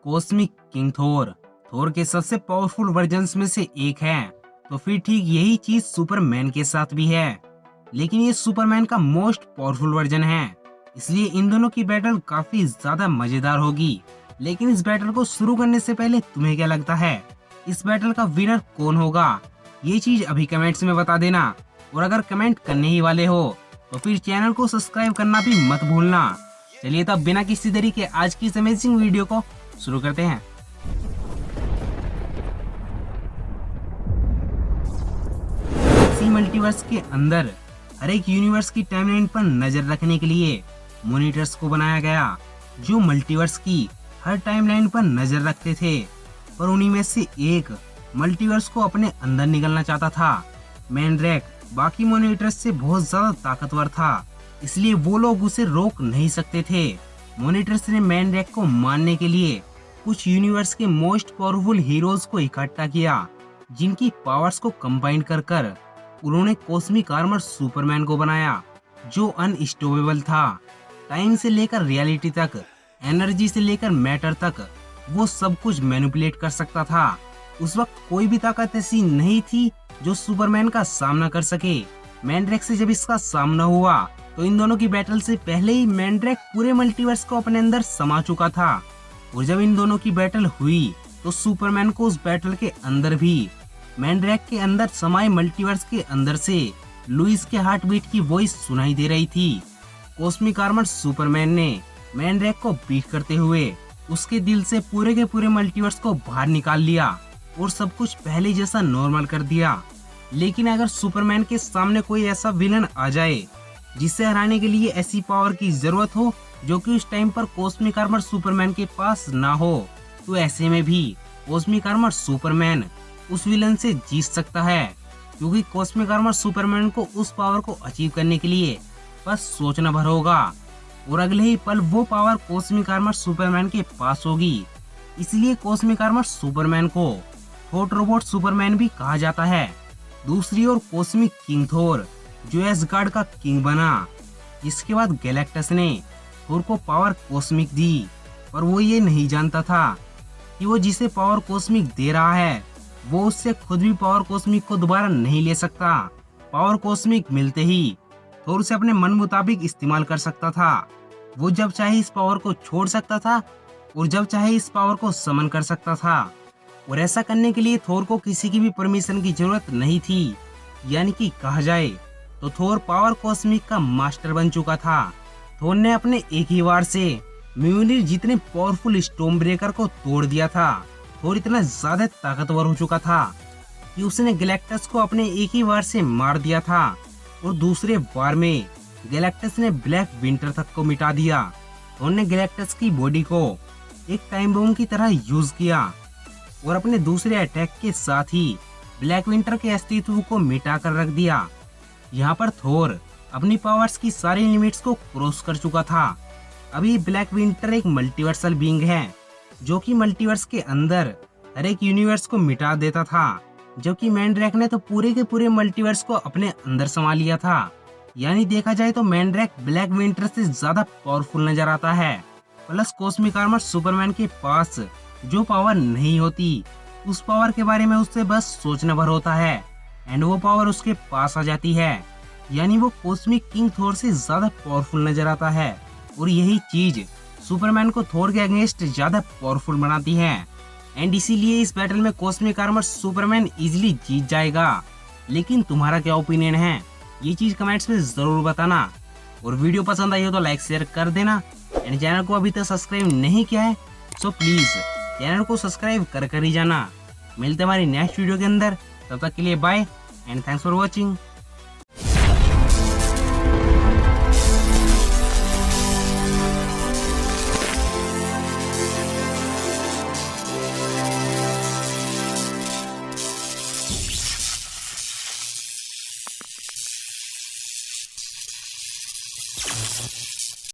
Cosmic king थोर थोर के सबसे powerful versions में से एक है। तो फिर ठीक यही चीज सुपरमैन के साथ भी है, लेकिन ये सुपरमैन का मोस्ट पावरफुल वर्जन है, इसलिए इन दोनों की बैटल काफी ज्यादा मजेदार होगी। लेकिन इस बैटल को शुरू करने से पहले तुम्हें क्या लगता है, इस बैटल का विनर कौन होगा? ये चीज अभी कमेंट्स में बता देना। और अगर कमेंट करने ही वाले हो तो फिर चैनल को सब्सक्राइब करना भी मत भूलना। चलिए तब बिना किसी देरी के आज की इस अमेजिंग वीडियो को शुरू करते हैं। इसी मल्टीवर्स के अंदर हर एक यूनिवर्स की टाइमलाइन पर नजर रखने के लिए मॉनिटर्स को बनाया गया, जो मल्टीवर्स की हर टाइमलाइन पर नजर रखते थे। पर उन्हीं में से एक मल्टीवर्स को अपने अंदर निकलना चाहता था। मैनड्रैक बाकी मॉनिटर्स से बहुत ज्यादा ताकतवर था, इसलिए वो लोग उसे रोक नहीं सकते थे। मॉनिटर्स ने मैनड्रैक को मारने के लिए कुछ यूनिवर्स के मोस्ट पावरफुल हीरोज को इकट्ठा किया, जिनकी पावर्स को कंबाइन कर कर उन्होंने कॉस्मिक आर्मर सुपरमैन को बनाया, जो अनस्टॉपेबल था। टाइम से लेकर रियलिटी तक, एनर्जी से लेकर मैटर तक, वो सब कुछ मैनिपुलेट कर सकता था। उस वक्त कोई भी ताकत ऐसी नहीं थी जो सुपरमैन का सामना कर सके। मैनड्रैक से जब इसका सामना हुआ तो इन दोनों की बैटल से पहले ही मैनड्रैक पूरे मल्टीवर्स को अपने अंदर समा चुका था। और जब इन दोनों की बैटल हुई तो सुपरमैन को उस बैटल के अंदर भी मैनड्रैक के अंदर समाये मल्टीवर्स के अंदर से लुइस के हार्ट बीट की वॉइस सुनाई दे रही थी। कॉस्मिक आर्मर सुपरमैन ने मैनड्रैक को बीट करते हुए उसके दिल से पूरे के पूरे मल्टीवर्स को बाहर निकाल लिया और सब कुछ पहले जैसा नॉर्मल कर दिया। लेकिन अगर सुपरमैन के सामने कोई ऐसा विलन आ जाए जिसे हराने के लिए ऐसी पावर की जरूरत हो जो कि उस टाइम पर कॉस्मिक आर्मर सुपरमैन के पास ना हो, तो ऐसे में भी कॉस्मिक आर्मर सुपरमैन उस विलन से जीत सकता है, क्योंकि कॉस्मिक आर्मर सुपरमैन को उस पावर को अचीव करने के लिए बस सोचना भर होगा और अगले ही पल वो पावर कॉस्मिक आर्मर सुपरमैन के पास होगी। इसलिए कॉस्मिक आर्मर सुपरमैन को थॉर रोबोट सुपरमैन भी कहा जाता है। दूसरी ओर कॉस्मिक किंग थोर जो एसगार्ड का किंग बना। इसके बाद गैलेक्टस ने थोर को पावर कॉस्मिक दी, पर वो ये नहीं जानता था कि वो जिसे पावर कॉस्मिक दे रहा है वो उससे खुद भी पावर कॉस्मिक को दोबारा नहीं ले सकता। पावर कॉस्मिक मिलते ही थोर उसे अपने मन मुताबिक इस्तेमाल कर सकता था। वो जब चाहे इस पावर को छोड़ सकता था और जब चाहे इस पावर को समन कर सकता था। और ऐसा करने के लिए थोर को किसी की भी परमिशन की जरूरत नहीं थी। यानी कि कहा जाए तो थोर पावर कॉस्मिक का मास्टर बन चुका था। थोर ने अपने एक ही वार से म्यूनिर जितने पावरफुल स्टॉर्म ब्रेकर को तोड़ दिया था। थोर इतना ज्यादा ताकतवर हो चुका था कि उसने गैलेक्टस को अपने एक ही वार से मार दिया था और दूसरे वार में गैलेक्टस ने ब्लैक विंटर तक को मिटा दिया। थोर ने गैलेक्टस की बॉडी को एक टाइम बम की तरह यूज किया और अपने दूसरे अटैक के साथ ही ब्लैक विंटर के अस्तित्व को मिटा कर रख दिया। यहाँ पर थोर अपनी पावर्स की सारी लिमिट्स को क्रॉस कर चुका था। अभी ब्लैक विंटर एक मल्टीवर्सल बीइंग है जो कि मल्टीवर्स के अंदर हर एक यूनिवर्स को मिटा देता था, जबकि मैनड्रैक ने तो पूरे के पूरे मल्टीवर्स को अपने अंदर समा लिया था। यानी देखा जाए तो मैनड्रैक ब्लैक विंटर से ज्यादा पावरफुल नजर आता है। प्लस कॉस्मिक आर्मर सुपरमैन के पास जो पावर नहीं होती, उस पावर के बारे में उससे बस सोचना भर होता है एंड वो पावर उसके पास आ जाती है। यानी वो कॉस्मिक किंग थोर से ज्यादा पावरफुल नजर आता है और यही चीज सुपरमैन को थोर के अगेंस्ट ज्यादा पावरफुल बनाती है। एंड इसीलिए इस बैटल में कॉस्मिक आर्मर सुपरमैन इजीली जीत जाएगा। लेकिन तुम्हारा क्या ओपिनियन है, ये चीज कमेंट्स में जरूर बताना। और वीडियो पसंद आई हो तो लाइक शेयर कर देना एंड चैनल को अभी तक सब्सक्राइब नहीं किया है सो प्लीज चैनल को सब्सक्राइब कर ही जाना। मिलते हमारी नेक्स्ट वीडियो के अंदर, तब तक के लिए bye and thanks for watching.